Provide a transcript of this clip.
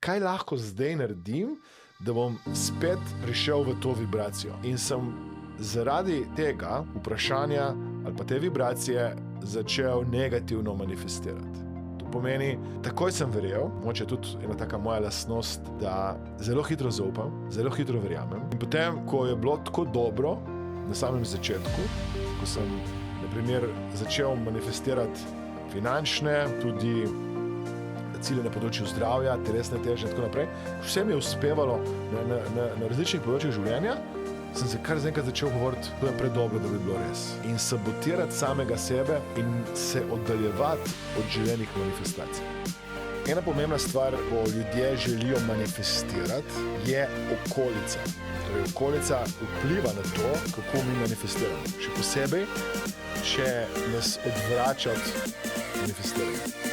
kaj lahko zdaj naredim, da bom spet prišel v to vibracijo. In sem zaradi tega vprašanja ali pa te vibracije začel negativno manifestirati. To pomeni, takoj sem verjel, mogoče tudi ena taka moja lastnost, da zelo hitro zaupam, zelo hitro verjamem. In potem, ko je bilo tako dobro, na samem začetku, ko sem, na primer, začel manifestirati finančne, tudi cilje na področju zdravja, telesne teže in tako naprej, vse mi je uspevalo na različnih področjih življenja, sem se kar z enkrat začel govoriti, to je predobro, da bi bilo res. In sabotirati samega sebe in se oddaljevati od želenih manifestacij. Ena pomembna stvar, ko ljudje želijo manifestirati, je okolica. Torej, okolica vpliva na to, kako mi manifestiramo. Še posebej, če nas odvrača od manifestiranja.